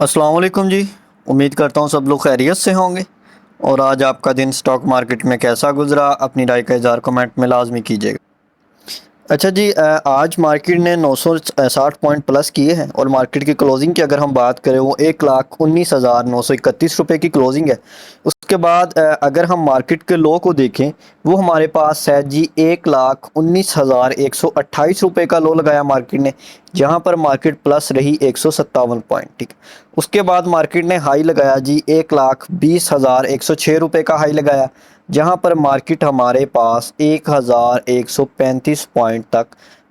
अस्सलाम वालेकुम जी। उम्मीद करता हूँ सब लोग खैरियत से होंगे। और आज आपका दिन स्टॉक मार्केट में कैसा गुजरा, अपनी राय का इज़हार कमेंट में लाजमी कीजिएगा। अच्छा जी, आज मार्केट ने 960 पॉइंट प्लस किए हैं और मार्केट की क्लोजिंग की अगर हम बात करें वो 1,19,931 रुपये की क्लोजिंग है। उसके बाद अगर हम मार्केट के लो को देखें, वो हमारे पास है जी 1,19,128 रुपये का लो लगाया मार्केट ने, जहां पर मार्केट प्लस रही 157 पॉइंट। ठीक। उसके बाद मार्केट ने हाई लगाया जी 1,20,106 रुपये का हाई लगाया, जहां पर मार्केट हमारे पास 1,135 पॉइंट तक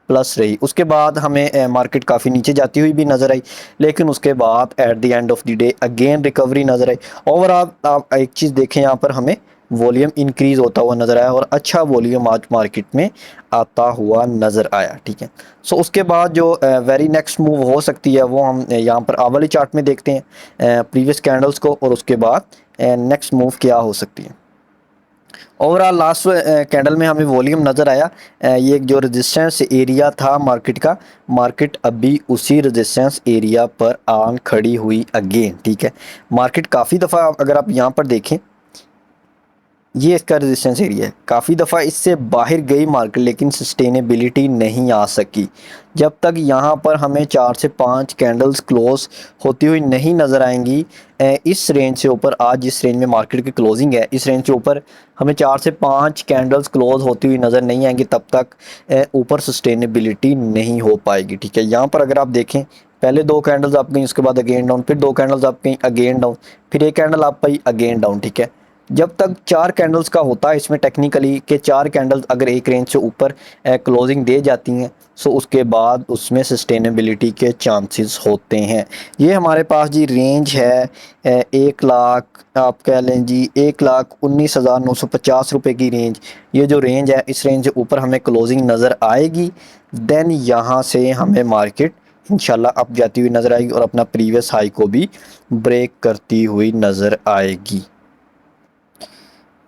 प्लस रही। उसके बाद हमें मार्केट काफ़ी नीचे जाती हुई भी नज़र आई, लेकिन उसके बाद at the end of the day again recovery नज़र आई। ओवरऑल आप एक चीज़ देखें, यहाँ पर हमें वॉल्यूम इंक्रीज़ होता हुआ नज़र आया और अच्छा वॉल्यूम आज मार्केट में आता हुआ नज़र आया। ठीक है। सो उसके बाद जो वेरी नेक्स्ट मूव हो सकती है वो हम यहाँ पर आवली चार्ट में देखते हैं, प्रीवियस कैंडल्स को, और उसके बाद नेक्स्ट मूव क्या हो सकती है। ओवरऑल लास्ट कैंडल में हमें वॉल्यूम नज़र आया। ये एक जो रेजिस्टेंस एरिया था मार्केट का, मार्केट अभी उसी रेजिस्टेंस एरिया पर आन खड़ी हुई अगेन। ठीक है। मार्केट काफ़ी दफ़ा अगर आप यहाँ पर देखें, ये इसका रेजिस्टेंस एरिया है, काफ़ी दफ़ा इससे बाहर गई मार्केट, लेकिन सस्टेनेबिलिटी नहीं आ सकी। जब तक यहाँ पर हमें 4 से 5 कैंडल्स क्लोज होती हुई नहीं नज़र आएंगी इस रेंज से ऊपर, आज जिस रेंज में मार्केट की क्लोजिंग है इस रेंज से ऊपर हमें 4 से 5 कैंडल्स क्लोज होती हुई नज़र नहीं आएंगी, तब तक ऊपर सस्टेनेबिलिटी नहीं हो पाएगी। ठीक है। यहाँ पर अगर आप देखें, पहले 2 कैंडल्स आप गई, उसके बाद अगेन डाउन, फिर 2 कैंडल्स आप गई अगेन डाउन, फिर एक कैंडल आप पाई अगेन डाउन। ठीक है। जब तक 4 कैंडल्स का होता है इसमें टेक्निकली के 4 कैंडल्स अगर एक रेंज से ऊपर क्लोजिंग दे जाती हैं, सो उसके बाद उसमें सस्टेनेबिलिटी के चांसेस होते हैं। ये हमारे पास जी रेंज है 1 लाख, आप कह लें जी 1,19,950 रुपये की रेंज। ये जो रेंज है इस रेंज से ऊपर हमें क्लोजिंग नज़र आएगी, देन यहाँ से हमें मार्केट इंशाल्लाह अप जाती हुई नज़र आएगी और अपना प्रीवियस हाई को भी ब्रेक करती हुई नज़र आएगी।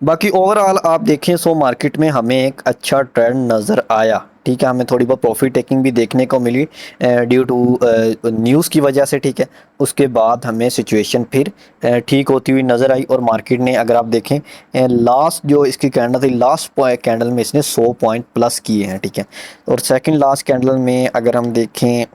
बाकी ओवरऑल आप देखें सो मार्केट में हमें एक अच्छा ट्रेंड नज़र आया। ठीक है। हमें थोड़ी बहुत प्रॉफिट टेकिंग भी देखने को मिली ड्यू टू न्यूज़ की वजह से। ठीक है। उसके बाद हमें सिचुएशन फिर ठीक होती हुई नज़र आई और मार्केट ने अगर आप देखें लास्ट जो इसकी कैंडल थी, लास्ट कैंडल में इसने 100 पॉइंट प्लस किए हैं। ठीक है। और सेकंड लास्ट कैंडल में अगर हम देखें,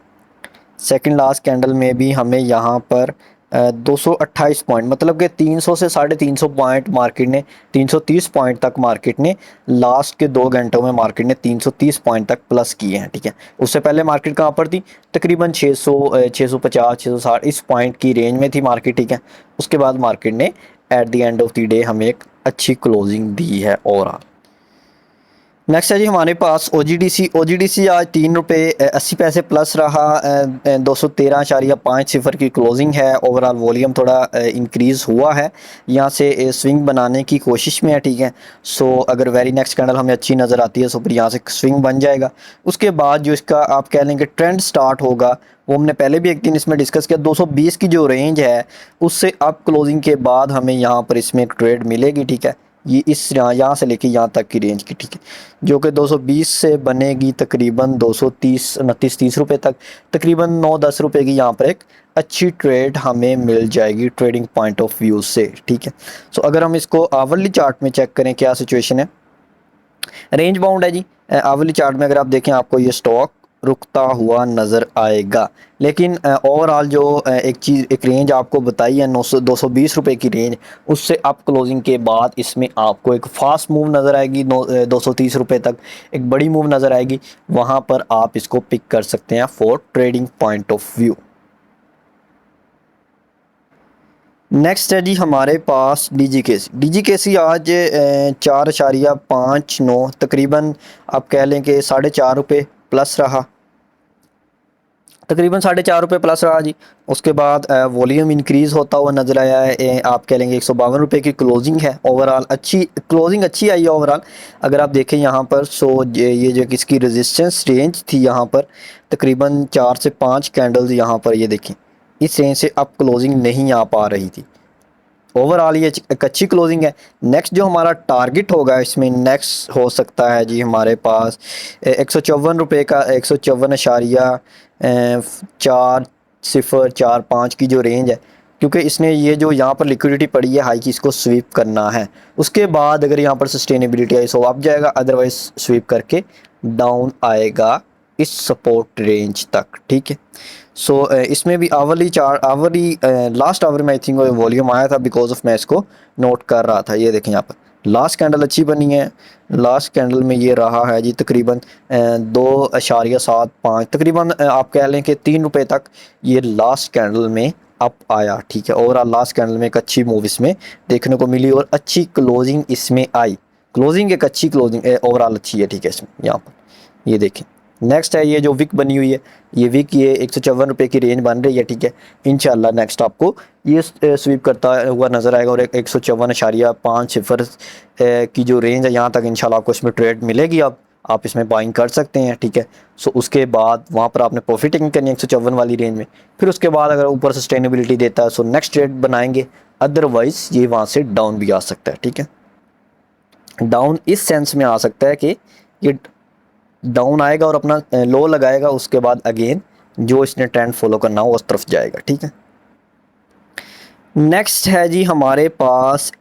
सेकंड लास्ट कैंडल में भी हमें यहाँ पर 228 पॉइंट, मतलब कि 300 से 350 पॉइंट मार्केट ने, 330 पॉइंट तक मार्केट ने लास्ट के 2 घंटों में मार्केट ने 330 पॉइंट तक प्लस किए हैं। ठीक है। उससे पहले मार्केट कहाँ पर थी, तकरीबन 600 650 660 इस पॉइंट की रेंज में थी मार्केट। ठीक है। उसके बाद मार्केट ने at the end of the day हमें एक अच्छी क्लोजिंग दी है। और नेक्स्ट है जी हमारे पास ओ जी डी सी आज 3 रुपये 80 पैसे प्लस रहा, 213.50 की क्लोजिंग है। ओवरऑल वॉल्यूम थोड़ा इंक्रीज़ हुआ है, यहाँ से स्विंग बनाने की कोशिश में है। ठीक है। सो अगर वेरी नेक्स्ट कैंडल हमें अच्छी नज़र आती है तो फिर यहाँ से स्विंग बन जाएगा। उसके बाद जो इसका आप कह लेंगे ट्रेंड स्टार्ट होगा, वो हमने पहले भी एक दिन इसमें डिस्कस किया, 220 की जो रेंज है उससे अप क्लोजिंग के बाद हमें यहाँ पर इसमें एक ट्रेड मिलेगी। ठीक है। ये इस यहाँ से लेके यहाँ तक की रेंज की। ठीक है। जो कि 220 से बनेगी तकरीबन 230 29 रुपये तक, तकरीबन 9-10 रुपये की यहाँ पर एक अच्छी ट्रेड हमें मिल जाएगी ट्रेडिंग पॉइंट ऑफ व्यू से। ठीक है। सो अगर हम इसको आवरली चार्ट में चेक करें क्या सिचुएशन है, रेंज बाउंड है जी। आवली चार्ट में अगर आप देखें आपको ये स्टॉक रुकता हुआ नज़र आएगा, लेकिन ओवरऑल जो एक रेंज आपको बताई है 220 रुपये की रेंज, उससे अप क्लोजिंग के बाद इसमें आपको एक फास्ट मूव नज़र आएगी 230 रुपये तक, एक बड़ी मूव नज़र आएगी। वहाँ पर आप इसको पिक कर सकते हैं for trading point of view. Next है जी हमारे पास डी जी के सी आज 4.59 तकरीबन, आप कह लें कि 4.5 रुपये प्लस रहा, तकरीबन 4.5 रुपये प्लस रहा जी। उसके बाद वॉल्यूम इंक्रीज़ होता हुआ नज़र आया है, आप कह लेंगे 152 रुपये की क्लोजिंग है। ओवरऑल अच्छी क्लोजिंग अच्छी आई है ओवरऑल। अगर आप देखें यहाँ पर, सो ये जो किसकी रेजिस्टेंस रेंज थी यहाँ पर, तकरीबन 4 से 5 कैंडल्स यहाँ पर ये देखें इस रेंज से अप क्लोजिंग नहीं आ पा रही थी। ओवरऑल ये एक अच्छी क्लोजिंग है। नेक्स्ट जो हमारा टारगेट होगा इसमें नेक्स्ट हो सकता है जी हमारे पास 154 रुपये का, 154.4 0.45 की जो रेंज है, क्योंकि इसने ये जो यहाँ पर लिक्विडिटी पड़ी है हाई की, इसको स्वीप करना है। उसके बाद अगर यहाँ पर सस्टेनेबिलिटी आई सो अप जाएगा, अदरवाइज स्वीप करके डाउन आएगा इस सपोर्ट रेंज तक, ठीक है। सो इसमें भी आवरली लास्ट आवर में आई थिंक वॉल्यूम आया था, बिकॉज ऑफ मैं इसको नोट कर रहा था। ये देखें यहाँ पर लास्ट कैंडल अच्छी बनी है। लास्ट कैंडल में ये रहा है जी तकरीबन 2.75, तकरीबन आप कह लें कि 3 रुपये तक ये लास्ट कैंडल में अप आया, ठीक है। ओवरऑल लास्ट कैंडल में एक अच्छी मूव इसमें देखने को मिली और अच्छी क्लोजिंग इसमें आई। क्लोजिंग एक अच्छी क्लोजिंग ओवरऑल अच्छी है, ठीक है। इसमें यहाँ पर ये देखें। नेक्स्ट है ये जो विक बनी हुई है, ये विक ये 154 रुपये की रेंज बन रही है, ठीक है। इंशाल्लाह नेक्स्ट आपको ये स्वीप करता हुआ नज़र आएगा और 154.50 की जो रेंज है यहाँ तक इंशाल्लाह आपको इसमें ट्रेड मिलेगी। अब आप इसमें बाइंग कर सकते हैं, ठीक है। सो उसके बाद वहाँ पर आपने प्रॉफिट टेकिंग करनी है 154 वाली रेंज में। फिर उसके बाद अगर ऊपर सस्टेनेबिलिटी देता है सो नेक्स्ट ट्रेड बनाएंगे, अदरवाइज़ ये वहाँ से डाउन भी आ सकता है, ठीक है। डाउन इस सेंस में आ सकता है कि ये डाउन आएगा और अपना लो लगाएगा, उसके बाद अगेन जो इसने ट्रेंड फॉलो करना हो उस तरफ जाएगा, ठीक है। नेक्स्ट है जी हमारे पास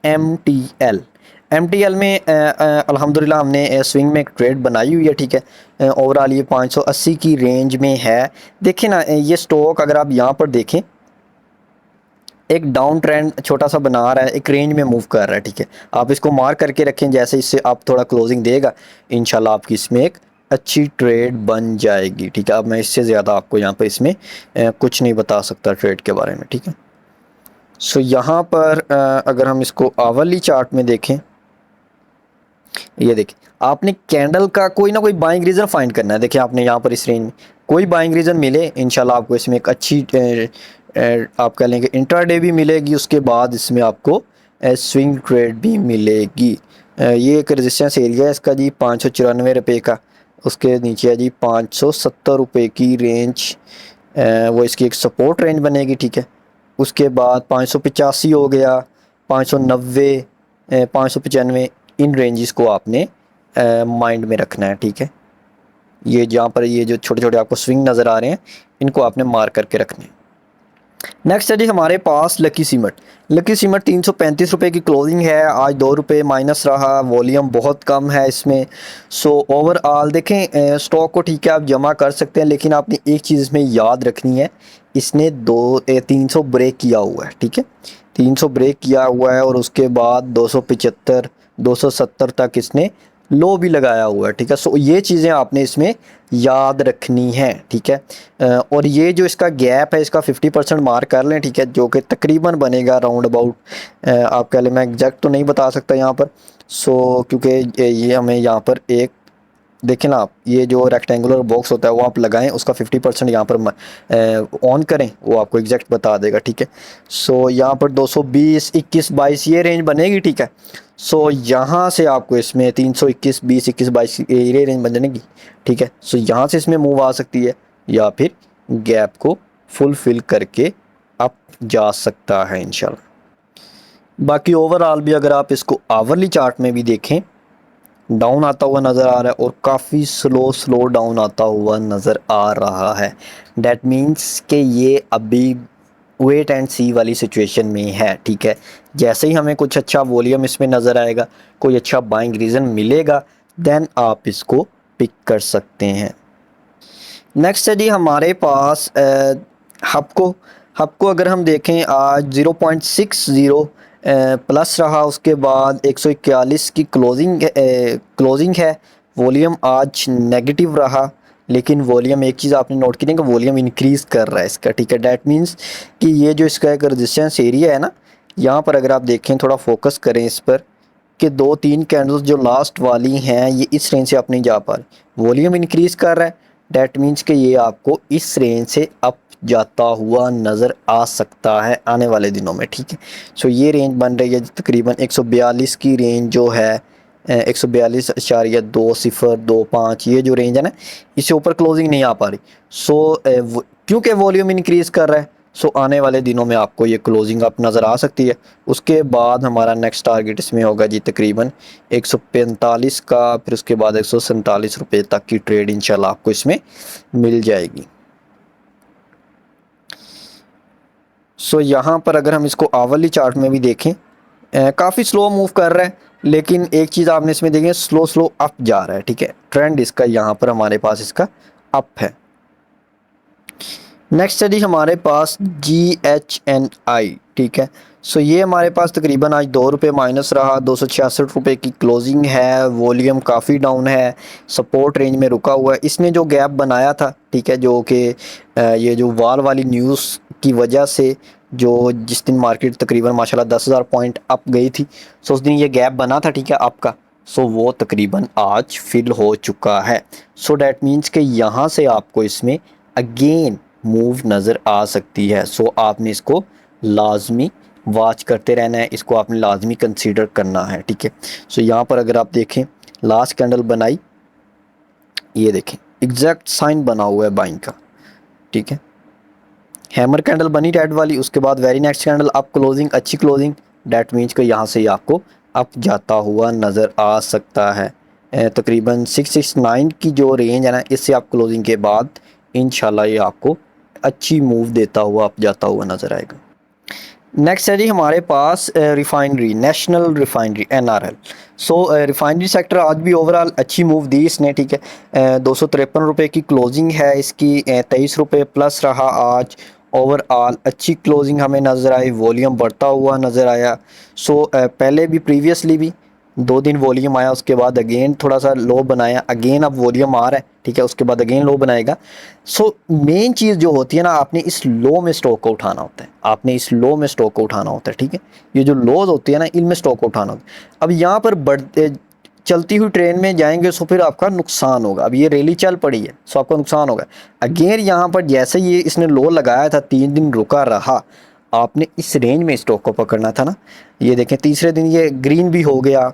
MTL में अल्हम्दुलिल्लाह हमने स्विंग में एक ट्रेड बनाई हुई है, ठीक है। ओवरऑल ये 580 की रेंज में है। देखिए ना, ये स्टॉक अगर आप यहाँ पर देखें एक डाउन ट्रेंड छोटा सा बना रहा है, एक रेंज में मूव कर रहा है, ठीक है। आप इसको मार्क करके रखें, जैसे इससे आप थोड़ा क्लोजिंग देगा इंशाल्लाह आपकी इसमें एक अच्छी ट्रेड बन जाएगी, ठीक है। अब मैं इससे ज़्यादा आपको यहाँ पर इसमें कुछ नहीं बता सकता ट्रेड के बारे में, ठीक है। सो यहाँ पर अगर हम इसको आवरली चार्ट में देखें, ये देखिए आपने कैंडल का कोई ना कोई बाइंग रीज़न फाइंड करना है। देखिए आपने यहाँ पर इस रेंज में कोई बाइंग रीज़न मिले, इंशाल्लाह आपको इसमें एक अच्छी आप कह लेंगे इंट्राडे भी मिलेगी, उसके बाद इसमें आपको स्विंग ट्रेड भी मिलेगी। ये एक रेजिस्टेंस एरिया है इसका जी 594 रुपये का, उसके नीचे है जी 570 रुपये की रेंज, वो इसकी एक सपोर्ट रेंज बनेगी, ठीक है। उसके बाद 585 हो गया, 590, 595, इन रेंजेस को आपने माइंड में रखना है, ठीक है। ये जहाँ पर ये जो छोटे छोटे आपको स्विंग नज़र आ रहे हैं इनको आपने मार्क करके रखने हैं। नेक्स्ट है जी हमारे पास लकी सीमेंट 335 रुपये की क्लोजिंग है। आज 2 रुपये माइनस रहा, वॉल्यूम बहुत कम है इसमें। सो ओवरऑल देखें स्टॉक को ठीक है आप जमा कर सकते हैं, लेकिन आपने एक चीज़ इसमें याद रखनी है, इसने 300 ब्रेक किया हुआ है, ठीक है। 300 ब्रेक किया हुआ है और उसके बाद 275 270 तक इसने लो भी लगाया हुआ है, ठीक है। सो ये चीज़ें आपने इसमें याद रखनी है, ठीक है। और ये जो इसका गैप है इसका 50% मार्क कर लें, ठीक है, जो कि तकरीबन बनेगा राउंड अबाउट आप कह लें, मैं एग्जैक्ट तो नहीं बता सकता यहाँ पर। सो क्योंकि ये हमें यहाँ पर एक देखें ना आप, ये जो रेक्टेंगुलर बॉक्स होता है वो आप लगाएं, उसका 50% यहाँ पर ऑन करें, वो आपको एग्जैक्ट बता देगा, ठीक है। सो यहाँ पर 220, 21, 22 ये रेंज बनेगी, ठीक है। सो यहाँ से आपको इसमें 321, 20, 21, 22 ये रेंज बन जाएगी, ठीक है। सो यहाँ से इसमें मूव आ सकती है या फिर गैप को फुलफिल करके अप जा सकता है इंशाल्लाह। बाकी ओवरऑल भी अगर आप इसको आवरली चार्ट में भी देखें, डाउन आता हुआ नज़र आ रहा है और काफ़ी स्लो डाउन आता हुआ नज़र आ रहा है। डैट मीन्स कि ये अभी वेट एंड सी वाली सिचुएशन में है, ठीक है। जैसे ही हमें कुछ अच्छा वॉल्यूम इसमें नज़र आएगा, कोई अच्छा बाइंग रीज़न मिलेगा, देन आप इसको पिक कर सकते हैं। नेक्स्ट है जी हमारे पास हबको अगर हम देखें आज 0.60 प्लस रहा, उसके बाद 141 की क्लोजिंग है। वॉल्यूम आज नेगेटिव रहा, लेकिन वॉल्यूम एक चीज़ आपने नोट की नहीं कि वॉल्यूम इंक्रीज़ कर रहा है इसका, ठीक है। डैट मीन्स कि ये जो इसका एक रेजिस्टेंस एरिया है ना, यहाँ पर अगर आप देखें थोड़ा फोकस करें इस पर कि 2-3 कैंडल्स जो लास्ट वाली हैं ये इस रेंज से आप नहीं जा पा रहे, वॉल्यूम इंक्रीज़ कर रहा है। डैट मीन्स कि ये आपको इस रेंज से अप जाता हुआ नज़र आ सकता है आने वाले दिनों में, ठीक है। सो ये रेंज बन रही है तकरीबन 142 की रेंज जो है 142.2025 ये जो रेंज है ना, इससे ऊपर क्लोजिंग नहीं आ पा रही। सो क्योंकि वॉल्यूम इंक्रीज़ कर रहा है, सो आने वाले दिनों में आपको ये क्लोजिंग अप नज़र आ सकती है। उसके बाद हमारा नेक्स्ट टारगेट इसमें होगा जी तकरीबन 145 का, फिर उसके बाद 147 रुपये तक की ट्रेड इंशाल्लाह आपको इसमें मिल जाएगी। सो यहाँ पर अगर हम इसको आवरली चार्ट में भी देखें, काफ़ी स्लो मूव कर रहा है, लेकिन एक चीज़ आपने इसमें देखें, स्लो स्लो अप जा रहा है, ठीक है। ट्रेंड इसका यहाँ पर हमारे पास इसका अप है। नेक्स्ट स्टडी हमारे पास GHNI, ठीक है। सो ये हमारे पास तकरीबन आज ₹2 माइनस रहा, ₹266 की क्लोजिंग है, वॉल्यूम काफ़ी डाउन है, सपोर्ट रेंज में रुका हुआ है। इसने जो गैप बनाया था, ठीक है, जो कि ये जो वाल वाली न्यूज़ की वजह से जो जिस दिन मार्केट तकरीबन माशाल्लाह 10,000 पॉइंट अप गई थी, सो उस दिन ये गैप बना था, ठीक है, आपका। सो वो तकरीबन आज फिल हो चुका है। सो डैट मीन्स कि यहाँ से आपको इसमें अगेन मूव नज़र आ सकती है। सो आपने इसको लाजमी वॉच करते रहना है, इसको आपने लाजमी कंसीडर करना है, ठीक है। सो यहाँ पर अगर आप देखें, लास्ट कैंडल बनाई, ये देखें एग्जैक्ट साइन बना हुआ है बाइंग का, ठीक है। हैमर कैंडल बनी रेड वाली, उसके बाद very next candle up closing, अच्छी क्लोजिंग, डैट मीन्स कि यहाँ से आपको अप जाता हुआ नज़र आ सकता है। तकरीबन 669 की जो रेंज है ना, इससे आप क्लोजिंग के बाद इंशाल्लाह ये आपको अच्छी मूव देता हुआ अप जाता हुआ नज़र आएगा। नेक्स्ट है जी हमारे पास रिफाइनरी, नेशनल रिफाइनरी NRL। सो रिफाइनरी सेक्टर आज भी ओवरऑल अच्छी मूव दी इसने, ठीक है। ₹253 की क्लोजिंग है इसकी, ₹23 प्लस रहा आज। ओवरऑल अच्छी क्लोजिंग हमें नज़र आई, वॉल्यूम बढ़ता हुआ नज़र आया। सो पहले भी प्रीवियसली भी 2 दिन वॉल्यूम आया, उसके बाद अगेन थोड़ा सा लो बनाया, अगेन अब वॉल्यूम आ रहा है, ठीक है, उसके बाद अगेन लो बनाएगा। सो मेन चीज़ जो होती है ना, आपने इस लो में स्टॉक को उठाना होता है, आपने इस लो में स्टॉक को उठाना होता है, ठीक है। ये जो लोज होती है ना, इनमें स्टॉक को उठाना होता है। अब यहाँ पर बढ़ते चलती हुई ट्रेन में जाएंगे, सो फिर आपका नुकसान होगा। अब ये रैली चल पड़ी है, सो आपका नुकसान होगा। अगेन यहाँ पर जैसे ये इसने लो लगाया था, 3 दिन रुका रहा, आपने इस रेंज में स्टॉक को पकड़ना था ना। ये देखें तीसरे दिन ये ग्रीन भी हो गया।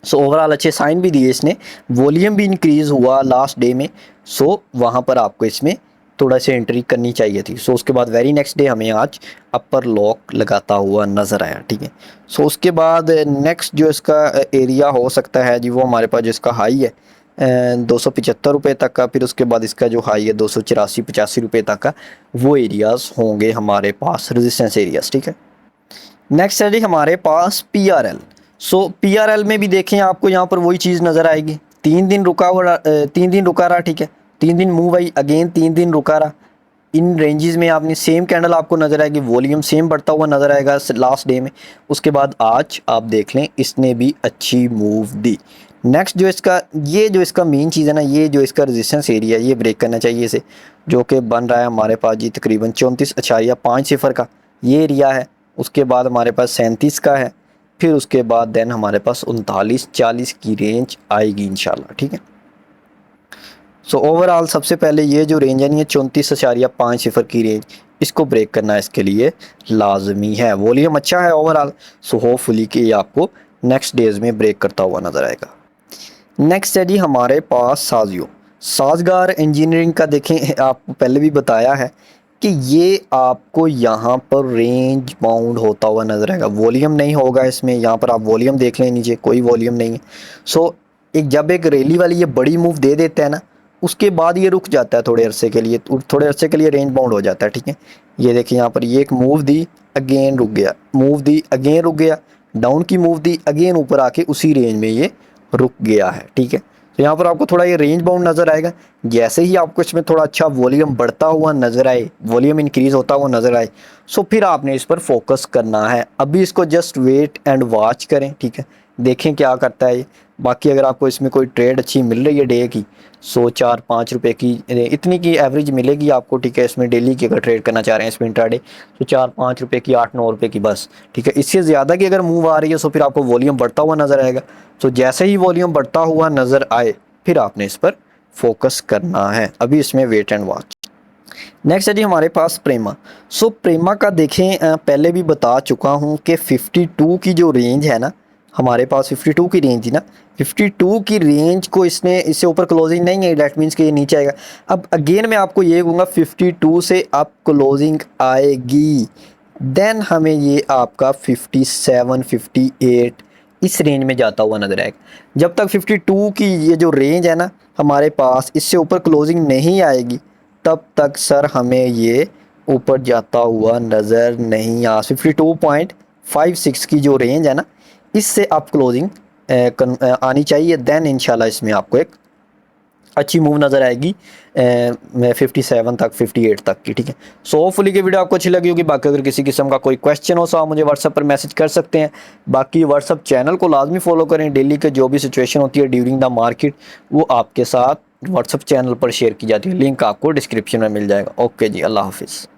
सो ओवरऑल अच्छे साइन भी दिए इसने, वॉल्यूम भी इंक्रीज़ हुआ लास्ट डे में। सो वहाँ पर आपको इसमें थोड़ा सा एंट्री करनी चाहिए थी। सो उसके बाद वेरी नेक्स्ट डे हमें आज अपर लॉक लगाता हुआ नज़र आया, ठीक है। सो उसके बाद नेक्स्ट जो इसका एरिया हो सकता है जी, वो हमारे पास जिसका हाई है ₹275 तक का, फिर उसके बाद इसका जो हाई है ₹284-85 तक का, वो एरियाज़ होंगे हमारे पास रेजिस्टेंस एरियाज़, ठीक है। नेक्स्ट है जी हमारे पास PRL। सो PRL में भी देखें, आपको यहाँ पर वही चीज़ नज़र आएगी। 3 दिन रुका हुआ, 3 दिन रुका रहा, ठीक है, 3 दिन मूव आई, अगेन 3 दिन रुका रहा। इन रेंजेस में आपने सेम कैंडल आपको नज़र आएगी, वॉल्यूम सेम बढ़ता हुआ नज़र आएगा लास्ट डे में। उसके बाद आज आप देख लें, इसने भी अच्छी मूव दी। नेक्स्ट जो इसका, ये जो इसका मेन चीज़ है ना, ये जो इसका रेजिस्टेंस एरिया, ये ब्रेक करना चाहिए इसे, जो कि बन रहा है हमारे पास जी तकरीबन 34.50 का ये एरिया है। उसके बाद हमारे पास 37 का है, फिर उसके बाद देन हमारे पास 39-40 की रेंज आएगी इंशाल्लाह, ठीक है। सो ओवरऑल सबसे पहले ये जो रेंज है, ये 34.50 की रेंज, इसको ब्रेक करना इसके लिए लाजमी है। वॉल्यूम अच्छा है ओवरऑल, सो होपफुली कि ये आपको नेक्स्ट डेज में ब्रेक करता हुआ नज़र आएगा। नेक्स्ट है जी हमारे पास साजियो, साजगार इंजीनियरिंग का। देखें आपको पहले भी बताया है कि ये आपको यहाँ पर रेंज बाउंड होता हुआ नज़र आएगा, वॉल्यूम नहीं होगा इसमें। यहाँ पर आप वॉल्यूम देख लें, नीचे कोई वॉल्यूम नहीं है। सो जब एक रैली वाली ये बड़ी मूव दे देता है ना, उसके बाद ये रुक जाता है थोड़े अरसे के लिए, थोड़े अरसे के लिए रेंज बाउंड हो जाता है, ठीक है। ये देखिए यहाँ पर ये एक मूव दी, अगेन रुक गया, मूव दी, अगेन रुक गया, डाउन की मूव दी, अगेन ऊपर आके उसी रेंज में ये रुक गया है, ठीक है। तो यहाँ पर आपको थोड़ा ये रेंज बाउंड नज़र आएगा। जैसे ही आपको इसमें थोड़ा अच्छा वॉल्यूम बढ़ता हुआ नज़र आए, वॉल्यूम इंक्रीज़ होता हुआ नज़र आए, सो फिर आपने इस पर फोकस करना है। अभी इसको जस्ट वेट एंड वॉच करें, ठीक है, देखें क्या करता है ये। बाकी अगर आपको इसमें कोई ट्रेड अच्छी मिल रही है डे की, सो ₹4-5 की इतनी की एवरेज मिलेगी आपको, ठीक है। इसमें डेली की अगर ट्रेड करना चाह रहे हैं इसमें इंट्राडे, तो ₹4-5 की, ₹8-9 की बस, ठीक है। इससे ज़्यादा की अगर मूव आ रही है, सो फिर आपको वॉल्यूम बढ़ता हुआ नज़र आएगा। तो जैसे ही वॉल्यूम बढ़ता हुआ नज़र आए, फिर आपने इस पर फोकस करना है। अभी इसमें वेट एंड वॉच। नेक्स्ट है जी हमारे पास प्रेमा। सो प्रेमा का देखें, पहले भी बता चुका हूँ कि 52 की जो रेंज है ना, हमारे पास 52 की रेंज थी ना, 52 की रेंज को इससे ऊपर क्लोजिंग नहीं है, डैट मीन्स कि ये नीचे आएगा। अब अगेन मैं आपको ये कहूँगा, 52 से अप क्लोजिंग आएगी, देन हमें ये आपका 57, 58 इस रेंज में जाता हुआ नज़र आएगा। जब तक 52 की ये जो रेंज है ना हमारे पास, इससे ऊपर क्लोजिंग नहीं आएगी, तब तक सर हमें ये ऊपर जाता हुआ नज़र नहीं आ 52.56 की जो रेंज है ना, इससे आप क्लोजिंग आनी चाहिए। देन इंशाल्लाह इसमें आपको एक अच्छी मूव नज़र आएगी 57 तक 58 तक की। ठीक है, सो होपफुली की वीडियो आपको अच्छी लगी होगी। बाकी अगर किसी किस्म का कोई क्वेश्चन हो तो आप मुझे व्हाट्सएप पर मैसेज कर सकते हैं। बाकी व्हाट्सएप चैनल को लाजमी फॉलो करें, डेली के जो भी सिचुएशन होती है ड्यूरिंग द मार्केट वो आपके साथ व्हाट्सएप चैनल पर शेयर की जाती है। लिंक आपको डिस्क्रिप्शन में मिल जाएगा। ओके जी, अल्लाह हाफिज़।